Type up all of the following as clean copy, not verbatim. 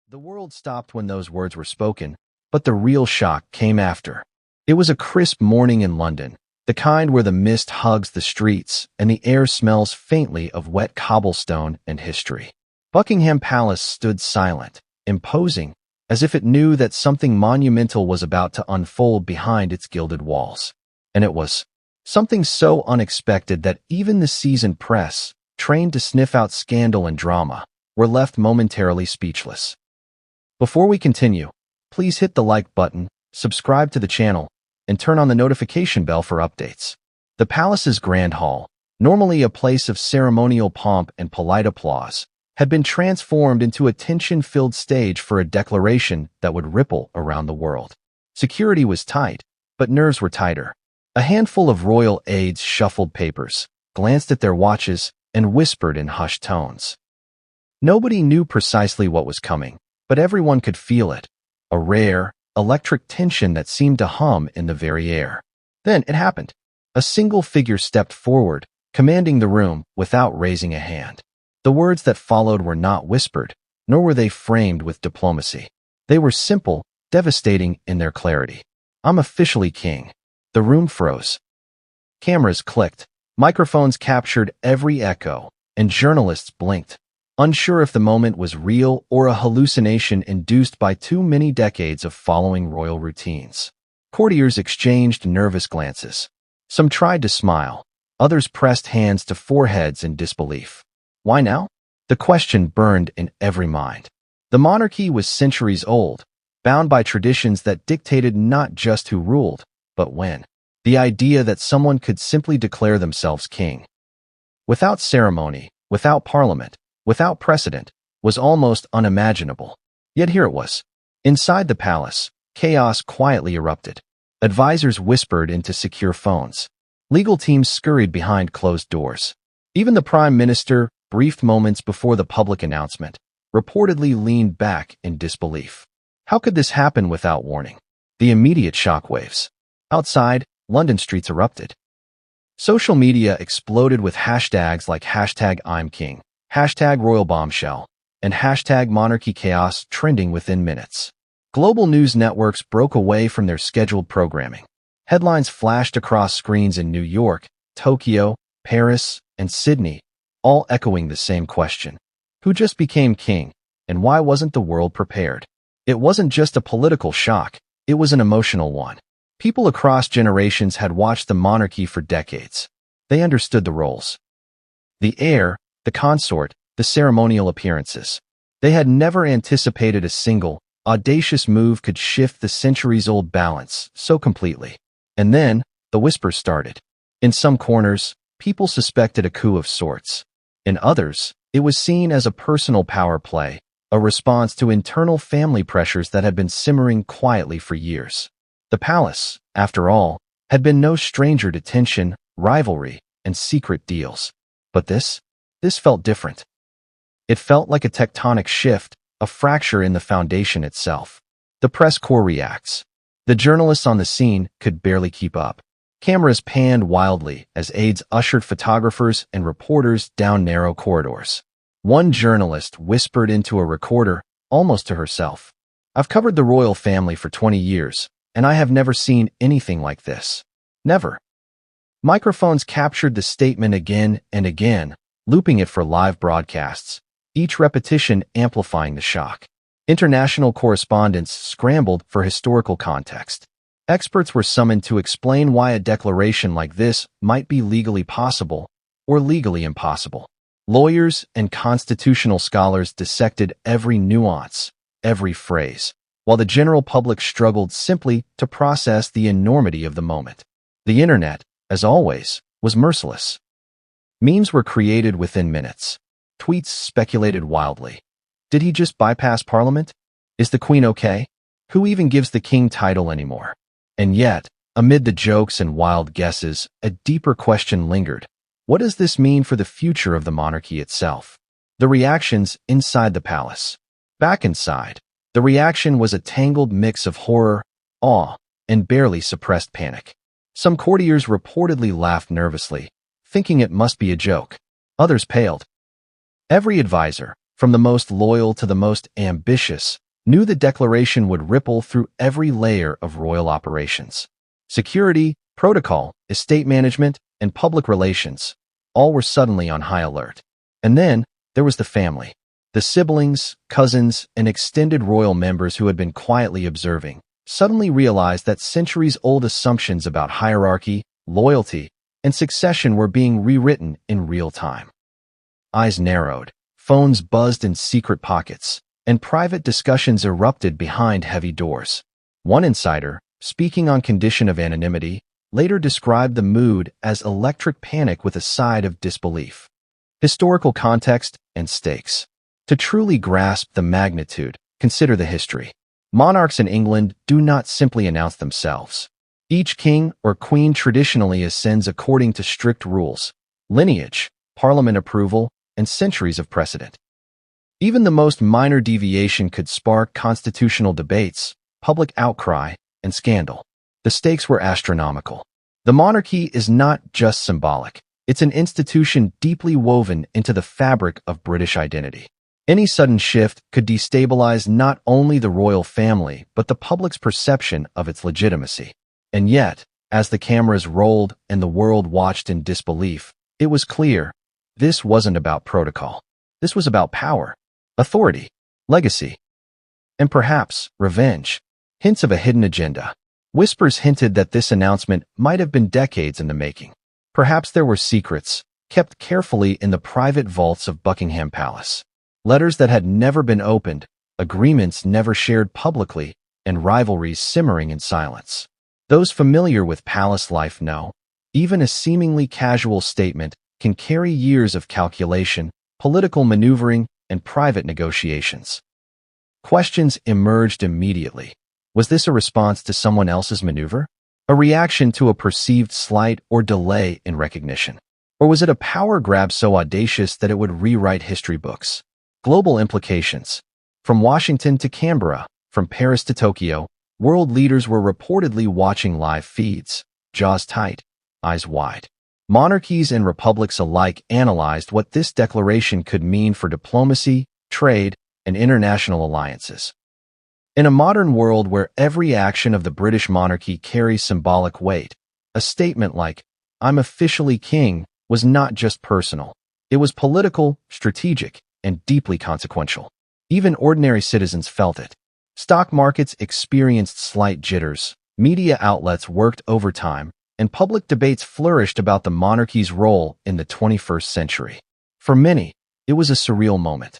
The world stopped when those words were spoken, but the real shock came after. It was a crisp morning in London, the kind where the mist hugs the streets and the air smells faintly of wet cobblestone and history. Buckingham Palace stood silent, imposing, as if it knew that something monumental was about to unfold behind its gilded walls. And it was something so unexpected that even the seasoned press, trained to sniff out scandal and drama, were left momentarily speechless. Before we continue, please hit the like button, subscribe to the channel, and turn on the notification bell for updates. The palace's grand hall, normally a place of ceremonial pomp and polite applause, had been transformed into a tension-filled stage for a declaration that would ripple around the world. Security was tight, but nerves were tighter. A handful of royal aides shuffled papers, glanced at their watches, and whispered in hushed tones. Nobody knew precisely what was coming, but everyone could feel it, a rare, electric tension that seemed to hum in the very air. Then it happened. A single figure stepped forward, commanding the room without raising a hand. The words that followed were not whispered, nor were they framed with diplomacy. They were simple, devastating in their clarity. "I'm officially king." The room froze. Cameras clicked, microphones captured every echo, and journalists blinked, unsure if the moment was real or a hallucination induced by too many decades of following royal routines. Courtiers exchanged nervous glances. Some tried to smile, others pressed hands to foreheads in disbelief. Why now? The question burned in every mind. The monarchy was centuries old, bound by traditions that dictated not just who ruled, but when. The idea that someone could simply declare themselves king, without ceremony, without parliament, without precedent, was almost unimaginable. Yet here it was. Inside the palace, chaos quietly erupted. Advisors whispered into secure phones. Legal teams scurried behind closed doors. Even the prime minister, brief moments before the public announcement, reportedly leaned back in disbelief. How could this happen without warning? The immediate shockwaves. Outside, London streets erupted. Social media exploded with hashtags like #I'mKing, #RoyalBombshell, and #MonarchyChaos trending within minutes. Global news networks broke away from their scheduled programming. Headlines flashed across screens in New York, Tokyo, Paris, and Sydney, all echoing the same question. Who just became king, and why wasn't the world prepared? It wasn't just a political shock, it was an emotional one. People across generations had watched the monarchy for decades. They understood the roles. The heir, the consort, the ceremonial appearances. They had never anticipated a single, audacious move could shift the centuries-old balance so completely. And then, the whispers started. In some corners, people suspected a coup of sorts. In others, it was seen as a personal power play, a response to internal family pressures that had been simmering quietly for years. The palace, after all, had been no stranger to tension, rivalry, and secret deals. But this felt different. It felt like a tectonic shift, a fracture in the foundation itself. The press corps reacts. The journalists on the scene could barely keep up. Cameras panned wildly as aides ushered photographers and reporters down narrow corridors. One journalist whispered into a recorder, almost to herself, "I've covered the royal family for 20 years, and I have never seen anything like this. Never." Microphones captured the statement again and again, looping it for live broadcasts, each repetition amplifying the shock. International correspondents scrambled for historical context. Experts were summoned to explain why a declaration like this might be legally possible or legally impossible. Lawyers and constitutional scholars dissected every nuance, every phrase, while the general public struggled simply to process the enormity of the moment. The internet, as always, was merciless. Memes were created within minutes. Tweets speculated wildly. Did he just bypass Parliament? Is the Queen okay? Who even gives the king title anymore? And yet, amid the jokes and wild guesses, a deeper question lingered. What does this mean for the future of the monarchy itself? The reactions inside the palace. Back inside, the reaction was a tangled mix of horror, awe, and barely suppressed panic. Some courtiers reportedly laughed nervously, thinking it must be a joke. Others paled. Every advisor, from the most loyal to the most ambitious, knew the declaration would ripple through every layer of royal operations. Security, protocol, estate management, and public relations, all were suddenly on high alert. And then, there was the family. The siblings, cousins, and extended royal members who had been quietly observing suddenly realized that centuries-old assumptions about hierarchy, loyalty, and succession were being rewritten in real time. Eyes narrowed, phones buzzed in secret pockets, and private discussions erupted behind heavy doors. One insider, speaking on condition of anonymity, later described the mood as electric panic with a side of disbelief. Historical context and stakes. To truly grasp the magnitude, consider the history. Monarchs in England do not simply announce themselves. Each king or queen traditionally ascends according to strict rules, lineage, parliament approval, and centuries of precedent. Even the most minor deviation could spark constitutional debates, public outcry, and scandal. The stakes were astronomical. The monarchy is not just symbolic. It's an institution deeply woven into the fabric of British identity. Any sudden shift could destabilize not only the royal family, but the public's perception of its legitimacy. And yet, as the cameras rolled and the world watched in disbelief, it was clear this wasn't about protocol. This was about power, authority, legacy, and perhaps revenge. Hints of a hidden agenda. Whispers hinted that this announcement might have been decades in the making. Perhaps there were secrets, kept carefully in the private vaults of Buckingham Palace. Letters that had never been opened, agreements never shared publicly, and rivalries simmering in silence. Those familiar with palace life know, even a seemingly casual statement can carry years of calculation, political maneuvering, and private negotiations. Questions emerged immediately. Was this a response to someone else's maneuver? A reaction to a perceived slight or delay in recognition? Or was it a power grab so audacious that it would rewrite history books? Global implications. From Washington to Canberra, from Paris to Tokyo, world leaders were reportedly watching live feeds, jaws tight, eyes wide. Monarchies and republics alike analyzed what this declaration could mean for diplomacy, trade, and international alliances. In a modern world where every action of the British monarchy carries symbolic weight, a statement like, "I'm officially king," was not just personal. It was political, strategic, and deeply consequential. Even ordinary citizens felt it. Stock markets experienced slight jitters, media outlets worked overtime, and public debates flourished about the monarchy's role in the 21st century. For many, it was a surreal moment.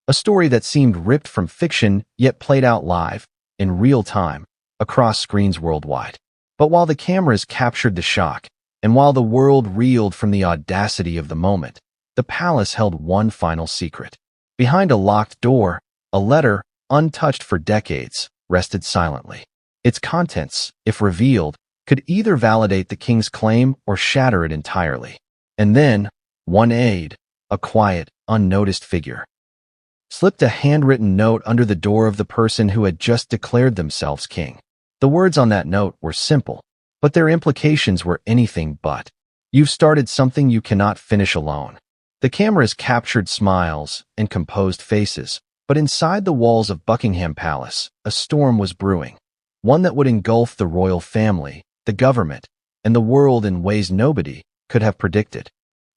A story that seemed ripped from fiction yet played out live, in real time, across screens worldwide. But while the cameras captured the shock, and while the world reeled from the audacity of the moment, the palace held one final secret. Behind a locked door, a letter, untouched for decades, rested silently. Its contents, if revealed, could either validate the king's claim or shatter it entirely. And then, one aide, a quiet, unnoticed figure, slipped a handwritten note under the door of the person who had just declared themselves king. The words on that note were simple, but their implications were anything but. You've started something you cannot finish alone. The cameras captured smiles and composed faces, but inside the walls of Buckingham Palace, a storm was brewing, one that would engulf the royal family, the government, and the world in ways nobody could have predicted.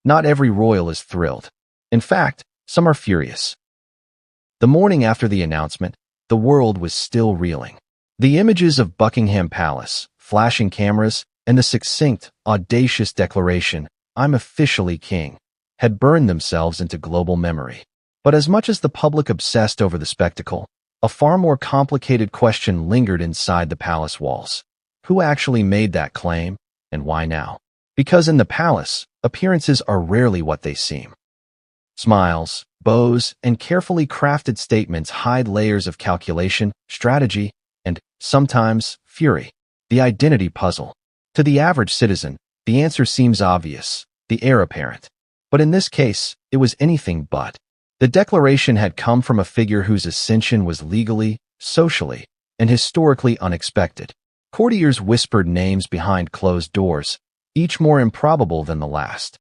Not every royal is thrilled. In fact, some are furious. The morning after the announcement, the world was still reeling. The images of Buckingham Palace, flashing cameras, and the succinct, audacious declaration, "I'm officially king," had burned themselves into global memory. But as much as the public obsessed over the spectacle, a far more complicated question lingered inside the palace walls. Who actually made that claim, and why now? Because in the palace, appearances are rarely what they seem. Smiles, bows, and carefully crafted statements hide layers of calculation, strategy, and, sometimes, fury. The identity puzzle. To the average citizen, the answer seems obvious, the heir apparent. But in this case, it was anything but. The declaration had come from a figure whose ascension was legally, socially, and historically unexpected. Courtiers whispered names behind closed doors, each more improbable than the last.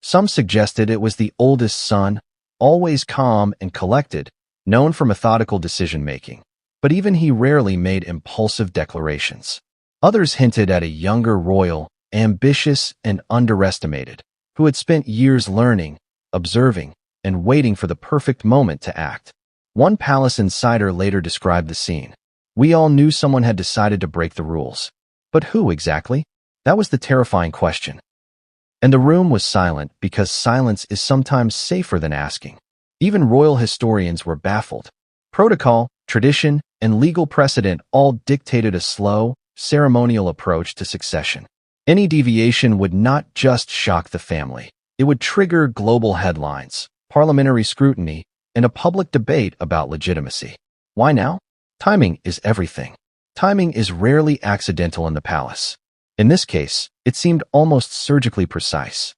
Some suggested it was the oldest son, always calm and collected, known for methodical decision-making. But even he rarely made impulsive declarations. Others hinted at a younger royal, ambitious and underestimated, who had spent years learning, observing, and waiting for the perfect moment to act. One palace insider later described the scene. We all knew someone had decided to break the rules. But who exactly? That was the terrifying question. And the room was silent because silence is sometimes safer than asking. Even royal historians were baffled. Protocol, tradition, and legal precedent all dictated a slow, ceremonial approach to succession. Any deviation would not just shock the family. It would trigger global headlines, parliamentary scrutiny, and a public debate about legitimacy. Why now? Timing is everything. Timing is rarely accidental in the palace. In this case, it seemed almost surgically precise.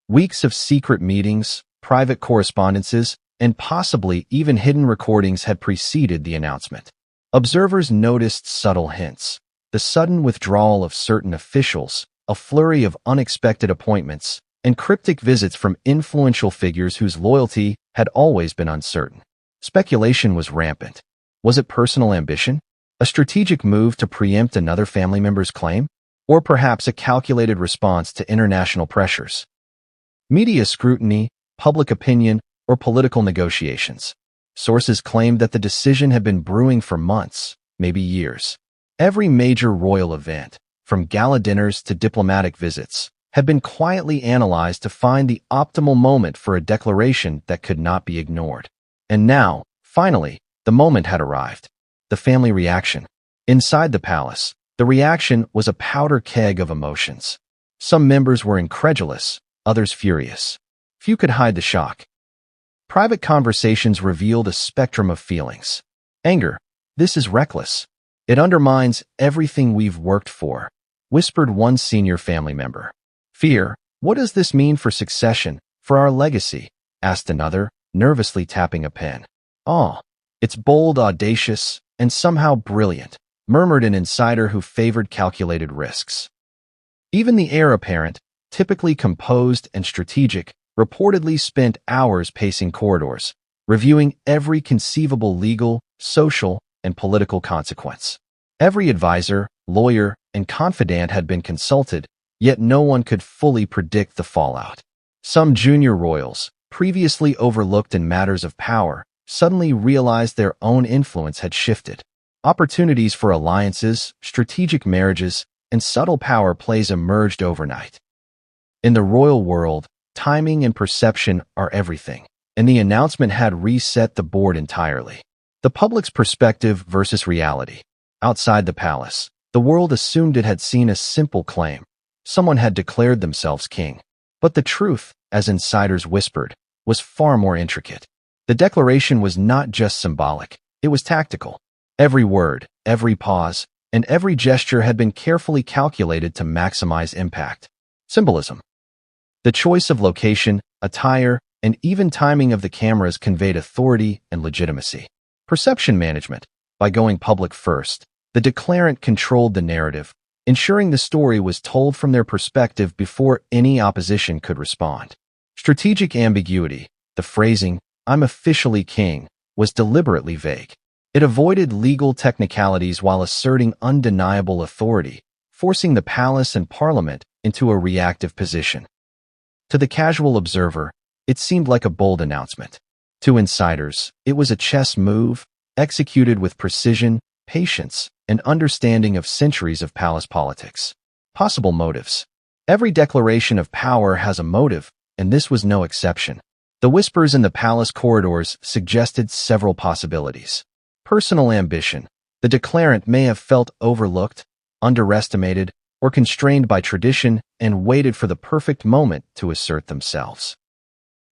Weeks of secret meetings, private correspondences, and possibly even hidden recordings had preceded the announcement. Observers noticed subtle hints. The sudden withdrawal of certain officials, a flurry of unexpected appointments, and cryptic visits from influential figures whose loyalty had always been uncertain. Speculation was rampant. Was it personal ambition? A strategic move to preempt another family member's claim? Or perhaps a calculated response to international pressures? Media scrutiny, public opinion, or political negotiations. Sources claimed that the decision had been brewing for months, maybe years. Every major royal event, from gala dinners to diplomatic visits, had been quietly analyzed to find the optimal moment for a declaration that could not be ignored. And now, finally, the moment had arrived. The family reaction. Inside the palace, the reaction was a powder keg of emotions. Some members were incredulous, others furious. Few could hide the shock. Private conversations revealed a spectrum of feelings. Anger. This is reckless. It undermines everything we've worked for, whispered one senior family member. Fear. What does this mean for succession, for our legacy? Asked another, nervously tapping a pen. Awe. It's bold, audacious, and somehow brilliant, murmured an insider who favored calculated risks. Even the heir apparent, typically composed and strategic, reportedly spent hours pacing corridors, reviewing every conceivable legal, social, and political consequence. Every advisor, lawyer, and confidant had been consulted, yet no one could fully predict the fallout. Some junior royals, previously overlooked in matters of power, suddenly realized their own influence had shifted. Opportunities for alliances, strategic marriages, and subtle power plays emerged overnight. In the royal world, timing and perception are everything, and the announcement had reset the board entirely. The public's perspective versus reality. Outside the palace, the world assumed it had seen a simple claim. Someone had declared themselves king. But the truth, as insiders whispered, was far more intricate. The declaration was not just symbolic, it was tactical. Every word, every pause, and every gesture had been carefully calculated to maximize impact. Symbolism. The choice of location, attire, and even timing of the cameras conveyed authority and legitimacy. Perception management. By going public first, the declarant controlled the narrative, ensuring the story was told from their perspective before any opposition could respond. Strategic ambiguity. The phrasing, "I'm officially king," was deliberately vague. It avoided legal technicalities while asserting undeniable authority, forcing the palace and parliament into a reactive position. To the casual observer, it seemed like a bold announcement. To insiders, it was a chess move, executed with precision, patience, and understanding of centuries of palace politics. Possible motives. Every declaration of power has a motive, and this was no exception. The whispers in the palace corridors suggested several possibilities. Personal ambition. The declarant may have felt overlooked, underestimated, or constrained by tradition and waited for the perfect moment to assert themselves.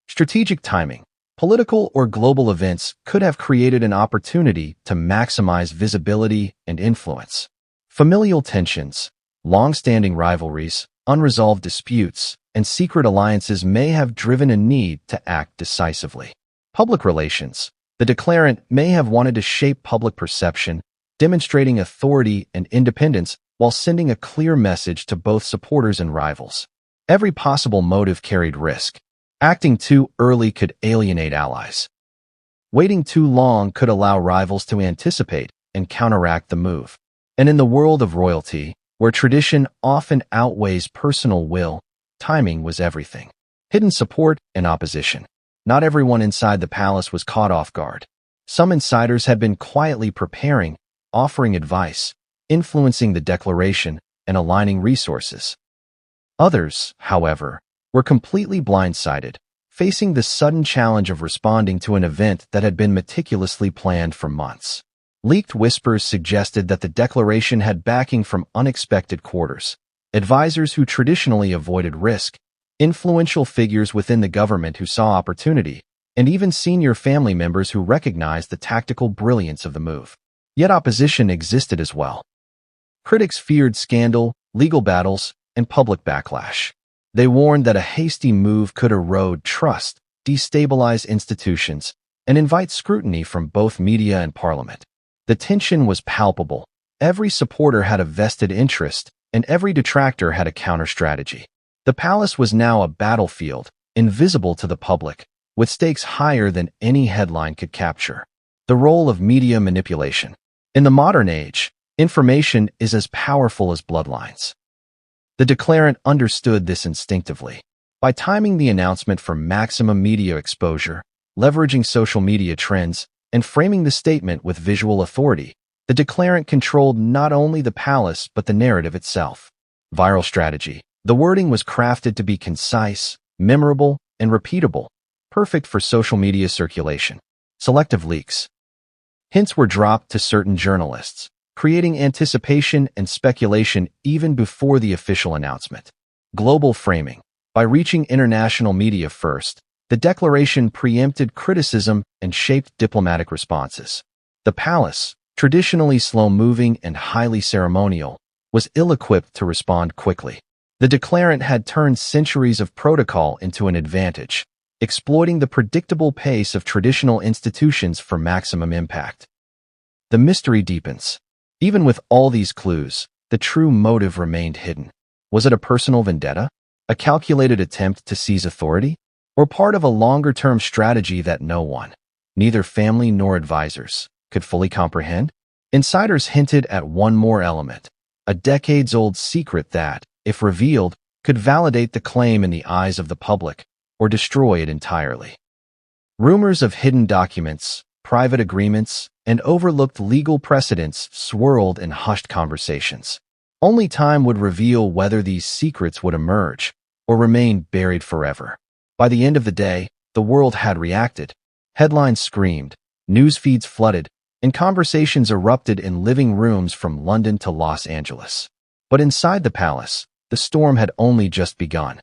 Strategic timing. Political or global events could have created an opportunity to maximize visibility and influence. Familial tensions, long-standing rivalries, unresolved disputes, and secret alliances may have driven a need to act decisively. Public relations. The declarant may have wanted to shape public perception, demonstrating authority and independence while sending a clear message to both supporters and rivals. Every possible motive carried risk. Acting too early could alienate allies. Waiting too long could allow rivals to anticipate and counteract the move. And in the world of royalty, where tradition often outweighs personal will, timing was everything. Hidden support and opposition. Not everyone inside the palace was caught off guard. Some insiders had been quietly preparing, offering advice, influencing the declaration, and aligning resources. Others, however, were completely blindsided, facing the sudden challenge of responding to an event that had been meticulously planned for months. Leaked whispers suggested that the declaration had backing from unexpected quarters, advisors who traditionally avoided risk, influential figures within the government who saw opportunity, and even senior family members who recognized the tactical brilliance of the move. Yet opposition existed as well. Critics feared scandal, legal battles, and public backlash. They warned that a hasty move could erode trust, destabilize institutions, and invite scrutiny from both media and parliament. The tension was palpable. Every supporter had a vested interest, and every detractor had a counter-strategy. The palace was now a battlefield, invisible to the public, with stakes higher than any headline could capture. The role of media manipulation. In the modern age, information is as powerful as bloodlines. The declarant understood this instinctively. By timing the announcement for maximum media exposure, leveraging social media trends, and framing the statement with visual authority, the declarant controlled not only the palace but the narrative itself. Viral strategy. The wording was crafted to be concise, memorable, and repeatable, perfect for social media circulation. Selective leaks. Hints were dropped to certain journalists, creating anticipation and speculation even before the official announcement. Global framing. By reaching international media first, the declaration preempted criticism and shaped diplomatic responses. The palace, traditionally slow-moving and highly ceremonial, was ill-equipped to respond quickly. The declarant had turned centuries of protocol into an advantage, exploiting the predictable pace of traditional institutions for maximum impact. The mystery deepens. Even with all these clues, the true motive remained hidden. Was it a personal vendetta? A calculated attempt to seize authority? Or part of a longer-term strategy that no one, neither family nor advisors, could fully comprehend? Insiders hinted at one more element, a decades-old secret that, if revealed, could validate the claim in the eyes of the public or destroy it entirely. Rumors of hidden documents, private agreements, and overlooked legal precedents swirled in hushed conversations. Only time would reveal whether these secrets would emerge or remain buried forever. By the end of the day, the world had reacted. Headlines screamed, news feeds flooded, and conversations erupted in living rooms from London to Los Angeles. But inside the palace, the storm had only just begun.